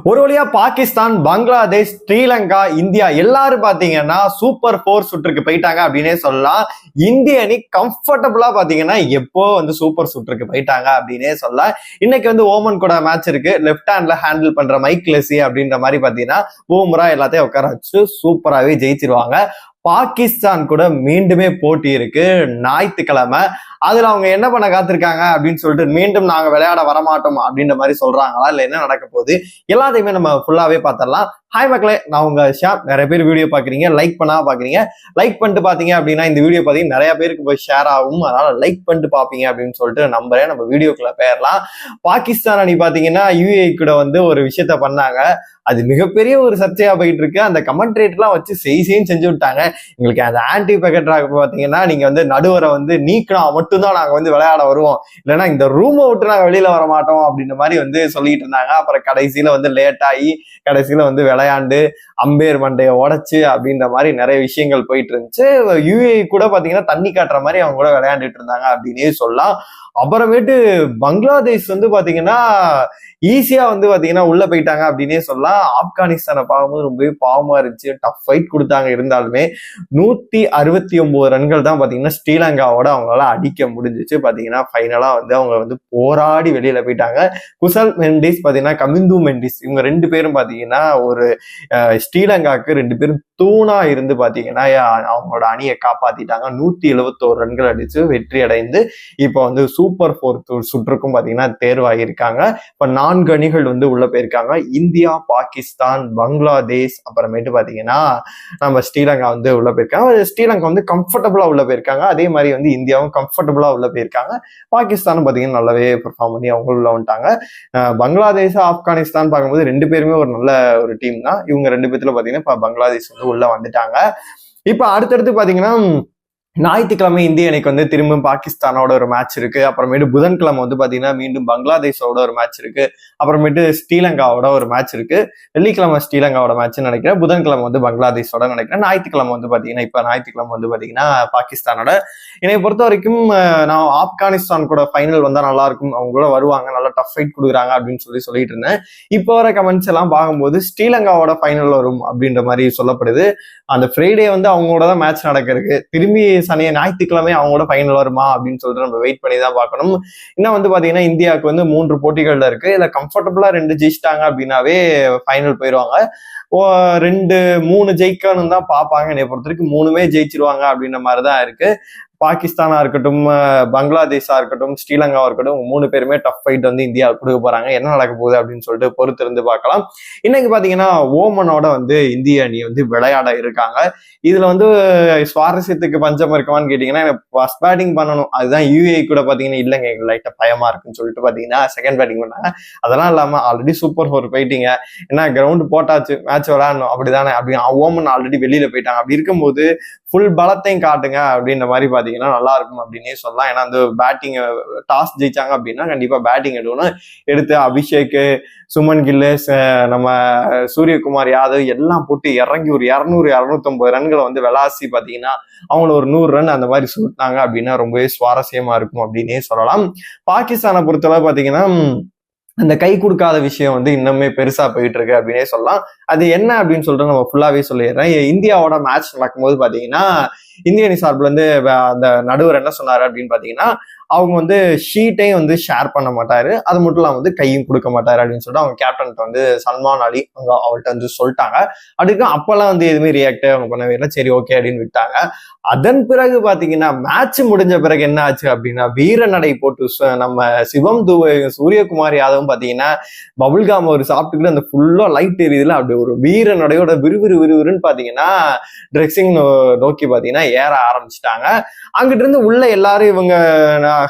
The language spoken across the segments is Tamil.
ஒரு வழியா பாகிஸ்தான், பங்களாதேஷ், ஸ்ரீலங்கா, இந்தியா எல்லாரும் பாத்தீங்கன்னா சூப்பர் 4 சுற்றுக்கு போயிட்டாங்க அப்படின்னே சொல்லலாம். இந்திய அணி கம்ஃபர்டபுளா பாத்தீங்கன்னா எப்போ சூப்பர் சுற்றுக்கு போயிட்டாங்க அப்படின்னே சொல்லலாம். இன்னைக்கு ஓமன் கூட மேட்ச் இருக்கு. லெப்ட் ஹேண்ட்ல ஹேண்டில் பண்ற மைக் லெஸி அப்படின்ற மாதிரி பாத்தீங்கன்னா பூம்ரா எல்லாத்தையும் உட்கார வச்சு சூப்பராகவே ஜெயிச்சிருவாங்க. பாகிஸ்தான் கூட மீண்டுமே போட்டி இருக்கு ஞாயிற்றுக்கிழமை. அதுல அவங்க என்ன பண்ண காத்திருக்காங்க அப்படின்னு சொல்லிட்டு மீண்டும் நாங்க விளையாட வரமாட்டோம் அப்படின்ற மாதிரி சொல்றாங்களா, இல்ல என்ன நடக்க போகுது எல்லாத்தையுமே நம்ம ஃபுல்லாவே பார்த்திடலாம். ஹாய் மக்களே, நான் உங்க ஷியாம். நிறைய பேர் வீடியோ பாக்குறீங்க, லைக் பண்ணா பாக்குறீங்க. லைக் பண்ணிட்டு பாத்தீங்க அப்படின்னா இந்த வீடியோ பாத்தீங்கன்னா நிறைய பேருக்கு போய் ஷேர் ஆகும். அதனால லைக் பண்ணிட்டு பாப்பீங்க அப்படின்னு சொல்லிட்டு நம்புறேன். நம்ம வீடியோக்குள்ள போயிடலாம். பாகிஸ்தான் அணி பாத்தீங்கன்னா யுஏஇ கூட ஒரு விஷயத்த பண்ணாங்க. அது மிகப்பெரிய ஒரு சர்ச்சையா போயிட்டு இருக்கு. அந்த கமெண்ட்ரேட்டர்லாம் வச்சு செய்யும் செஞ்சு விட்டாங்க. எங்களுக்கு அந்த ஆன்டி பேக்கெட்ராக பாத்தீங்கன்னா நீங்க நடுவரை நீக்கினா மட்டும்தான் நாங்க விளையாட வருவோம், இல்லைன்னா இந்த ரூமை விட்டு நாங்க வெளியில வர மாட்டோம் அப்படின்ற மாதிரி சொல்லிட்டு இருந்தாங்க. அப்புறம் கடைசியில லேட் ஆகி கடைசியில விளையாண்டு அம்பேர் மண்டையை உடைச்சு அப்படின்ற மாதிரி நிறைய விஷயங்கள் போயிட்டு இருந்துச்சு. யுஏஇ கூட பாத்தீங்கன்னா தண்ணி காட்டுற மாதிரி அவங்க கூட விளையாண்டுட்டு இருந்தாங்க அப்படின்னே சொல்லலாம். அப்புறமேட்டு பங்களாதேஷ் பாத்தீங்கன்னா ஈஸியா பாத்தீங்கன்னா உள்ள போயிட்டாங்க அப்படின்னே சொல்லலாம். ஆப்கானிஸ்தானை பார்க்கும்போது ரொம்பவே பாவமா இருந்துச்சு. டஃப் ஃபைட் கொடுத்தாங்க. இருந்தாலுமே 169 ரன்கள் தான் பாத்தீங்கன்னா ஸ்ரீலங்காவோட அவங்களால அடிக்க முடிஞ்சிச்சு. பாத்தீங்கன்னா ஃபைனலா அவங்க போராடி வெளியில போயிட்டாங்க. குசல் மெண்டிஸ் பாத்தீங்கன்னா கமிந்து மெண்டிஸ் இவங்க 2 பேரும் பாத்தீங்கன்னா ஒரு ஸ்ரீலங்காவுக்கு 2 பேரும் தூணா இருந்து பாத்தீங்கன்னா அவங்களோட அணியை காப்பாத்திட்டாங்க. 171 ரன்கள் அடிச்சு வெற்றி அடைந்து இப்போ சூப்பர் 4 சுற்றுக்கும் பாத்தீங்கன்னா தேர்வாகியிருக்காங்க. இப்ப 4 அணிகள் உள்ள போயிருக்காங்க. இந்தியா, பாகிஸ்தான், பங்களாதேஷ், அப்புறமேட்டு பாத்தீங்கன்னா நம்ம ஸ்ரீலங்கா உள்ள போயிருக்காங்க. ஸ்ரீலங்கா கம்ஃபர்டபுளா உள்ள போயிருக்காங்க. அதே மாதிரி இந்தியாவும் கம்ஃபர்டபுளா உள்ள போயிருக்காங்க. பாகிஸ்தானும் பாத்தீங்கன்னா நல்லாவே பெர்ஃபார்ம் பண்ணி அவங்க உள்ள வந்துட்டாங்க. பங்களாதேஷ், ஆப்கானிஸ்தான் பார்க்கும்போது 2 பேருமே ஒரு நல்ல ஒரு டீம் தான். இவங்க 2 பேத்துல பாத்தீங்கன்னா இப்ப பங்களாதேஷ் உள்ள வந்துட்டாங்க. இப்ப அடுத்தடுத்து பாத்தீங்கன்னா ஞாயிற்றுக்கிழமை இந்திய அணிக்கு திரும்ப பாகிஸ்தானோட ஒரு மேட்ச் இருக்கு. அப்புறமேட்டு புதன்கிழமை பாத்தீங்கன்னா மீண்டும் பங்களாதேஷோட ஒரு மேட்ச் இருக்கு. அப்புறமேட்டு ஸ்ரீலங்காவோட ஒரு மேட்ச் இருக்கு. வெள்ளிக்கிழமை ஸ்ரீலங்காவோட மேட்ச் நினைக்கிறேன். புதன்கிழமை பங்களாதேஷோட நினைக்கிறேன். ஞாயிற்றுக்கிழமை பாத்தீங்கன்னா இப்ப ஞாயிற்றுக்கிழமை பாத்தீங்கன்னா பாகிஸ்தானோட. என்னை பொறுத்த வரைக்கும் நான் ஆப்கானிஸ்தான் கூட ஃபைனல் வந்தா நல்லா இருக்கும், அவங்க கூட வருவாங்க, நல்லா டஃப் ஃபைட் கொடுக்குறாங்க அப்படின்னு சொல்லிட்டு இருந்தேன். இப்போ வர கமெண்ட்ஸ் எல்லாம் பார்க்கும்போது ஸ்ரீலங்காவோட ஃபைனல் வரும் அப்படின்ற மாதிரி சொல்லப்படுது. அந்த ஃப்ரைடே அவங்களோட தான் மேட்ச் நடக்கிறதுக்கு, திரும்பி ஞாயிற்றுக்கிழமை அவங்களோட ஃபைனல் வருமா அப்படின்னு சொல்லிட்டு நம்ம வெயிட் பண்ணி தான் பார்க்கணும். இன்னும் பாத்தீங்கன்னா இந்தியாவுக்கு 3 போட்டிகள்ல இருக்கு. இதுல கம்ஃபர்டபுளா 2 ஜெயிச்சிட்டாங்க அப்படின்னாவே ஃபைனல் போயிடுவாங்க. 2-3 ஜெயிக்கணும் தான் பார்ப்பாங்க. என்னை பொறுத்த வரைக்கும் 3மே ஜெயிச்சிருவாங்க அப்படின்ற மாதிரிதான் இருக்கு. பாகிஸ்தானா இருக்கட்டும், பங்களாதேஷா இருக்கட்டும், ஸ்ரீலங்காவா இருக்கட்டும், 3 பேருமே டஃப் ஃபைட் இந்தியா கொடுக்க போறாங்க. என்ன நடக்க போகுது அப்படின்னு சொல்லிட்டு பொறுத்து இருந்து பார்க்கலாம். இன்னைக்கு பாத்தீங்கன்னா ஓமனோட இந்திய அணி விளையாட இருக்காங்க. இதுல சுவாரஸ்யத்துக்கு பஞ்சம் இருக்குமான்னு கேட்டீங்கன்னா ஃபர்ஸ்ட் பேட்டிங் பண்ணணும். அதுதான் யுஏஇ கூட பாத்தீங்கன்னா இல்லைங்க எங்களுக்கு லைட்டா பயமா இருக்குன்னு சொல்லிட்டு பாத்தீங்கன்னா செகண்ட் பேட்டிங் பண்ணாங்க. அதெல்லாம் இல்லாம ஆல்ரெடி சூப்பர் 4 போயிட்டீங்க, என்ன கிரவுண்ட் போட்டாச்சு, மேட்ச் விளையாடணும் அப்படிதானே அப்படின்னு ஓமன் ஆல்ரெடி வெளியில போயிட்டாங்க. அப்படி இருக்கும்போது ஃபுல் பலத்தையும் காட்டுங்க அப்படின்ற மாதிரி பாத்தீங்கன்னா நல்லா இருக்கும் அப்படின்னே சொல்லலாம். ஏன்னா பேட்டிங் டாஸ் ஜெயிச்சாங்க அப்படின்னா கண்டிப்பா பேட்டிங் எடுத்து அபிஷேக், சுமன் கில்லு, நம்ம சூரியகுமார் யாதவ் எல்லாம் போட்டு இறங்கி ஒரு 200-250 ரன்களை விளாசி பாத்தீங்கன்னா அவங்கள ஒரு 100 ரன் அந்த மாதிரி சுட்டாங்க அப்படின்னா ரொம்பவே சுவாரஸ்யமா இருக்கும் அப்படின்னே சொல்லலாம். பாகிஸ்தானை பொறுத்தளவு பாத்தீங்கன்னா அந்த கை கொடுக்காத விஷயம் இன்னுமே பெருசா போயிட்டு இருக்கு அப்படின்னே சொல்லலாம். அது என்ன அப்படின்னு சொல்லிட்டு நம்ம ஃபுல்லாவே சொல்லிடுறேன். இந்தியாவோட மேட்ச் நடக்கும்போது பாத்தீங்கன்னா இந்திய அணி சார்பில் அந்த நடுவர் என்ன சொன்னாரு அப்படின்னு பாத்தீங்கன்னா அவங்க ஷீட்டையும் ஷேர் பண்ண மாட்டாரு, அது மட்டும் இல்லாம கையும் கொடுக்க மாட்டாரு அப்படின்னு சொல்லிட்டு அவங்க கேப்டன் சல்மான் அலி அவர்கிட்ட சொல்லிட்டாங்க. அதுக்கு அப்பெல்லாம் எதுவுமே ரியாக்ட் அவங்க பண்ணவே இல்லை. சரி ஓகே அப்படின்னு விட்டாங்க. அதன் பிறகு பாத்தீங்கன்னா மேட்ச் முடிஞ்ச பிறகு என்ன ஆச்சு அப்படின்னா வீர நடை போட்டு நம்ம சிவம் துபே, சூரியகுமார் யாதவும் பாத்தீங்கன்னா பபுல்காம் ஒரு சாப்பிட்டுக்கிட்டு அந்த ஃபுல்லா லைட் எரியுதுல அப்படி ஒரு வீர நடையோட விறுவிறுன்னு பாத்தீங்கன்னா ட்ரெஸ்ஸிங் நோக்கி பாத்தீங்கன்னா ஏற ஆரம்பிச்சுட்டாங்க. அங்கிட்டு இருந்து உள்ள எல்லாரும் இவங்க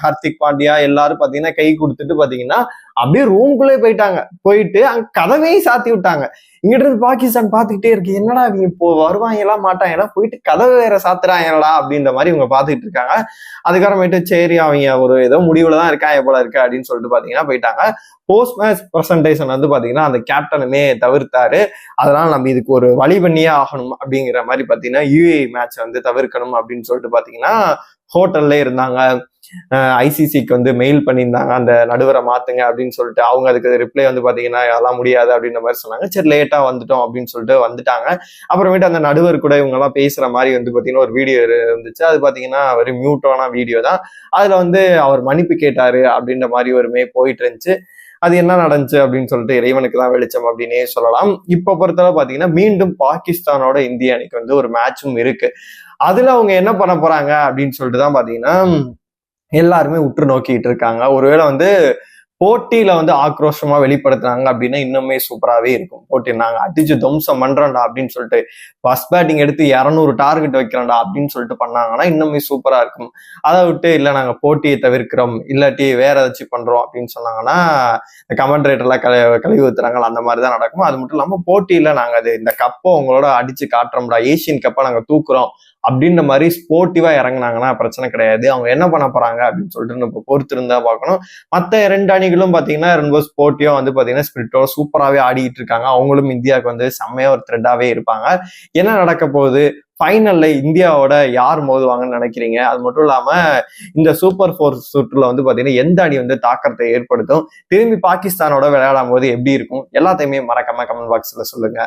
ஹர்திக் பாண்டியா எல்லாரும் பாத்தீங்கன்னா கை கொடுத்துட்டு பாத்தீங்கன்னா அப்படியே ரூம்குள்ளே போயிட்டு அங்க கதவையும் சாத்தி விட்டாங்க. இங்கிட்ட இருந்து பாகிஸ்தான் பாத்துக்கிட்டே இருக்கு, என்னடா இவங்க இப்போ வருவாங்களா மாட்டாங்களா, போயிட்டு கதவை வேற சாத்துறாங்களா அப்படின்ற மாதிரி இவங்க பாத்துக்கிட்டு இருக்காங்க. அதுக்கப்புறமேட்டு சரி அவங்க ஒரு ஏதோ முடிவுலதான் இருக்காங்க போல இருக்கு அப்படின்னு சொல்லிட்டு பாத்தீங்கன்னா போயிட்டாங்க. போஸ்ட் மேட்ச் பிரசன்டேஷன் பாத்தீங்கன்னா அந்த கேப்டனுமே தவிர்த்தாரு. அதனால நம்ம இதுக்கு ஒரு வழி பண்ணியே ஆகணும் அப்படிங்கிற மாதிரி பாத்தீங்கன்னா யுஏஇ மேட்ச் தவிர்க்கணும் அப்படின்னு சொல்லிட்டு பாத்தீங்கன்னா ஹோட்டல்ல இருந்தாங்க. ஐசிசிக்கு வந்து மெயில் பண்ணியிருந்தாங்க அந்த நடுவரை மாத்துங்க அப்படின்னு சொல்லிட்டு. அவங்க அதுக்கு ரிப்ளை வந்து பாத்தீங்கன்னா அதெல்லாம் முடியாது அப்படின்ற மாதிரி சொன்னாங்க. சரி லேட்டா வந்துட்டோம் அப்படின்னு சொல்லிட்டு வந்துட்டாங்க. அப்புறமேட்டு அந்த நடுவர் கூட இவங்க எல்லாம் பேசுற மாதிரி வந்து பாத்தீங்கன்னா ஒரு வீடியோ இருந்துச்சு. அது பாத்தீங்கன்னா ஒரு மியூட்டான வீடியோ தான். அதுல வந்து அவர் மன்னிப்பு கேட்டாரு அப்படின்ற மாதிரி ஒரு போயிட்டு இருந்துச்சு. அது என்ன நடந்துச்சு அப்படின்னு சொல்லிட்டு இறைவனுக்கு தான் வெளிச்சம் அப்படின்னே சொல்லலாம். இப்ப பொறுத்தவரை பாத்தீங்கன்னா மீண்டும் பாகிஸ்தானோட இந்திய அணிக்கு வந்து ஒரு மேட்சும் இருக்கு. அதுல அவங்க என்ன பண்ண போறாங்க அப்படின்னு சொல்லிட்டு தான் பாத்தீங்கன்னா எல்லாருமே உற்று நோக்கிட்டு இருக்காங்க. ஒருவேளை வந்து போட்டியில வந்து ஆக்ரோஷமா வெளிப்படுத்துறாங்க அப்படின்னா இன்னுமே சூப்பராகவே இருக்கும். போட்டி நாங்க அடிச்சு துவம்சம் பண்றோம்டா அப்படின்னு சொல்லிட்டு ஃபர்ஸ்ட் பேட்டிங் எடுத்து 200 டார்கெட் வைக்கிறோம்டா அப்படின்னு சொல்லிட்டு பண்ணாங்கன்னா இன்னுமே சூப்பரா இருக்கும். அதை விட்டு இல்லை நாங்க போட்டியை தவிர்க்கிறோம் இல்லாட்டி வேற ஏதாச்சும் பண்றோம் அப்படின்னு சொன்னாங்கன்னா கமெண்ட்ரேட்டர்லாம் கழுவி ஊத்துறாங்க. அந்த மாதிரி தான் நடக்கும். அது மட்டும் இல்லாம போட்டியில நாங்க அது இந்த கப்பை உங்களோட அடிச்சு காட்டுறோம்டா, ஏசியன் கப்பை நாங்க தூக்குறோம் அப்படின்ற மாதிரி ஸ்போர்ட்டிவா இறங்குனாங்கன்னா பிரச்சனை கிடையாது. அவங்க என்ன பண்ண போறாங்க அப்படின்னு சொல்லிட்டு நம்ம பொறுத்து இருந்தா பார்க்கணும். மத்த 2 அணிகளும் பாத்தீங்கன்னா ரொம்ப ஸ்போர்ட்டிவா வந்து பாத்தீங்கன்னா ஸ்பிரிட்டோ சூப்பராகவே ஆடிட்டு இருக்காங்க. அவங்களும் இந்தியாவுக்கு வந்து செம்மையா ஒரு த்ரெட்டாவே இருப்பாங்க. என்ன நடக்க போகுது, ஃபைனல்ல இந்தியாவோட யார் மோதுவாங்கன்னு நினைக்கிறீங்க? அது மட்டும் இல்லாம இந்த சூப்பர் 4 சுற்றுல வந்து பாத்தீங்கன்னா எந்த அணி வந்து தாக்கத்தை ஏற்படுத்தும், திரும்பி பாகிஸ்தானோட விளையாடும் போது எப்படி இருக்கும், எல்லாத்தையுமே மறக்காம கமெண்ட் பாக்ஸ்ல சொல்லுங்க.